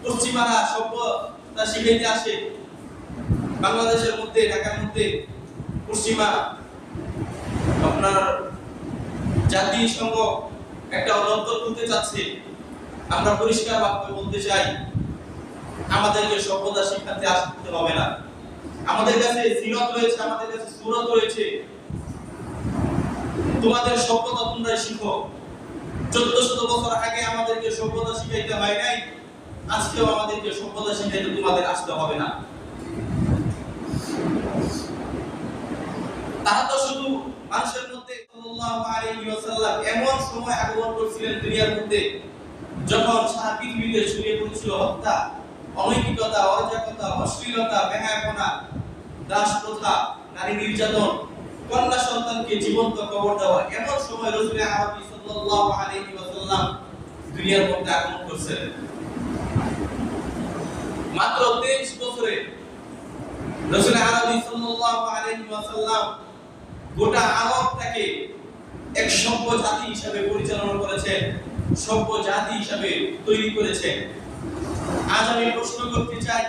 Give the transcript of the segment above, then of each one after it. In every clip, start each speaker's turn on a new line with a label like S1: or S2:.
S1: পশ্চিমারা সভ্যতা শিখাইতে আসে বাংলাদেশের মধ্যে, ঢাকার মধ্যে পশ্চিমা আপনার জাতিসংঘ একটা দপ্তর খুলতে চাচ্ছে। আমরা পরিষ্কার ভাবে বলতে চাই, আমাদেরকে সভ্যতা শিখাতে আসতে হবে না। আমাদের কাছে সিরাত রয়েছে, আমাদের কাছে সূরত রয়েছে। তোমাদের সভ্যতা তোমরা শিখো। 1400 বছর আগে আমাদেরকে সভ্যতা শিখাইতে হয় নাই, আজকেও আমাদেরকে সভ্যতা শিখাইতে তোমাদের আসতে হবে না। তারা তো শুধু মানুষের মধ্যে সাল্লাল্লাহু আলাইহি ওয়াসাল্লাম এমন সময় আগমন করেছিলেন দুনিয়ার মধ্যে যখন সারা পৃথিবীতে ছড়িয়ে পড়েছিল হত্যা, অনৈতিকতা, অরাজকতা, অশ্লীলতা, বেহায়াপনা, দাস প্রথা, নারী নির্যাতন, কন্যা সন্তানকে জীবন্ত কবর দেওয়া। এমন সময় রাসূল আরবি সাল্লাল্লাহু আলাইহি ওয়াসাল্লাম দুনিয়ার মধ্যে আগমন করেছেন। মাত্র 23 বছরে রাসূল আরবি সাল্লাল্লাহু আলাইহি ওয়াসাল্লাম গোটা আরবটাকে এক সভ্য জাতি হিসেবে পরিচালনা করেছেন, সভ্য জাতি হিসেবে তৈরি করেছেন। আজ আমি প্রশ্ন করতে চাই,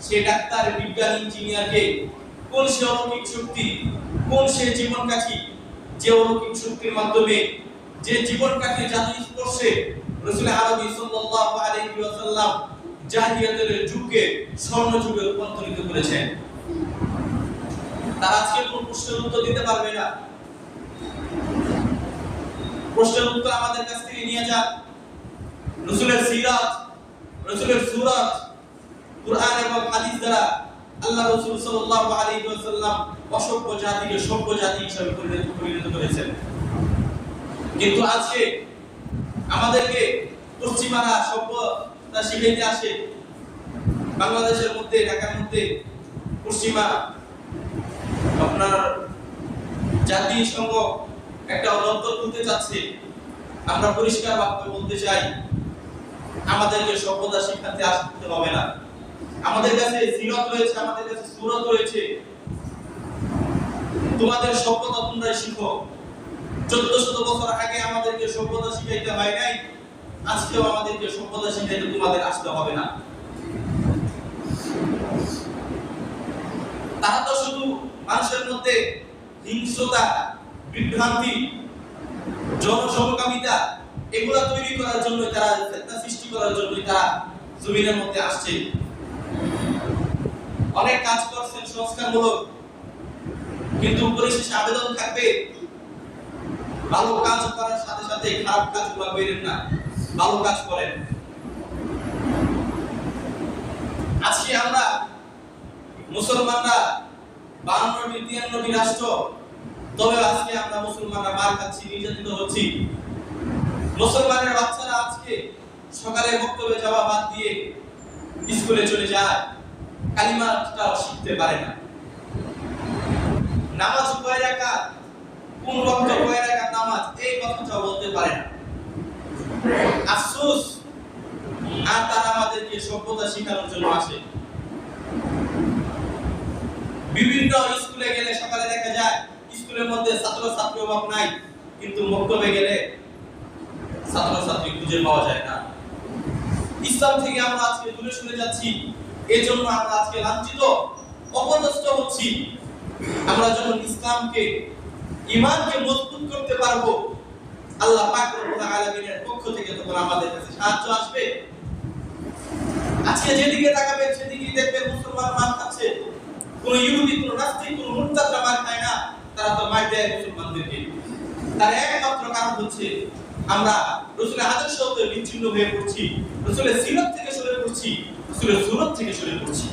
S1: সে ডাক্তার, বিজ্ঞান, ইঞ্জিনিয়ারকে কোন সে অলৌকিক শক্তি, কোন সে জীবন কাঠি, যে অলৌকিক শক্তির মাধ্যমে, যে জীবন কাঠি জাদু স্পর্শে রাসূল আরবি সাল্লাল্লাহু আলাইহি ওয়াসাল্লাম জাহিলিয়াতের যুগকে স্বর্ণ যুগে রূপান্তরিত করেছেন। তারা আজকে কোন প্রশ্নের উত্তর দিতে পারবে না। প্রশ্নের উত্তর আমাদের কাছ থেকে নিয়ে যান। রাসূলের সিরাত, রাসূলের সূরত, কুরআন এবং হাদিস দ্বারা আল্লাহ রাসূল সাল্লাল্লাহু আলাইহি ওয়াসাল্লাম অসভ্য জাতিকে সভ্য জাতি হিসেবে পরিণত করেছেন। কিন্তু আজকে আমাদেরকে পশ্চিমারা সভ্যতা শিখাইতে আসে বাংলাদেশের মধ্যে, ঢাকার মধ্যে পশ্চিমা আপনার জাতিসংঘ একটা দপ্তর খুলতে চাচ্ছে। আমরা পরিষ্কার ভাবে বলতে চাই, আমাদেরকে সভ্যতা শিখাতে আসতে হবে না। আমাদের কাছে সিরাত রয়েছে, আমাদের কাছে সূরত রয়েছে। তোমাদের সভ্যতা তোমরা শিখো। 1400 বছর আগে আমাদেরকে সভ্যতা শিখাইতে হয় নাই, আজকেও আমাদেরকে সভ্যতা শিখাইতে তোমাদের আসতে হবে না। তারা তো শুধু মানুষের মধ্যে হিংস্রতা, বিভ্রান্তি, জনসমকামিতা এগুলা তৈরি করার জন্য, তারা ফিতনা সৃষ্টি করার জন্য তারা জমিনের মধ্যে আসছে। অনেক কাজ করছেন সংস্কারমূলক, কিন্তু পরিশেষে আবেদন থাকবে, ভালো কাজ করার সাথে সাথে খারাপ কাজগুলো করেন না, ভালো কাজ করেন। আজকে আমরা মুসলমানরা 52টি 53টি রাষ্ট্র, তবে আজকে আমরা মুসলমানরা মার খাচ্ছি, নির্যাতিত হচ্ছি। মুসলমানের বাচ্চারা আজকে সকালে বক্তব্যে যাওয়া বাদ দিয়ে স্কুলে চলে যায়, কালিমাটাও শিখতে পারে না। নামাজ কয় রাকাত, কোন ওয়াক্তে কয় রাকাত নামাজ, এই কথাটাও বলতে পারে না। আফসোস, আর তারা আমাদেরকে সভ্যতা শেখানোর জন্য আসে। বিভিন্ন স্কুলে গেলে সকালে দেখা যায় স্কুলের মধ্যে ছাত্র-ছাত্রী অভাব নাই, কিন্তু মক্তবে গেলে ছাত্র-ছাত্রী খুঁজে পাওয়া যায় না। ইসলাম থেকে আমরা আজকে দূরে সরে যাচ্ছি, এজন্য আমরা আজকে লাঞ্ছিত, অপদস্থ হচ্ছি। আমরা যখন ইসলামকে, ঈমানকে মজবুত করতে পারবো, আল্লাহ পাক রব্বুল আলামিনের পক্ষ থেকে তখন আমাদের কাছে সাহায্য আসবে। আজকে যেদিকে তাকাবেন সেদিকেই দেখবেন মুসলমান মার খাচ্ছে। কোন ইহুদি, কোন নাস্তিক, কোন মুরতাদরা মার খায় না, তারা তো মার দেয় মুসলমানদেরকে। তার একমাত্র কারণ হচ্ছে আমরা রাসূলের আদর্শ হতে বিচ্ছিন্ন হয়ে পড়ছি, রাসূলের সিরাত থেকে সরে পড়ছি, রাসূলের সূরত থেকে সরে পড়ছি।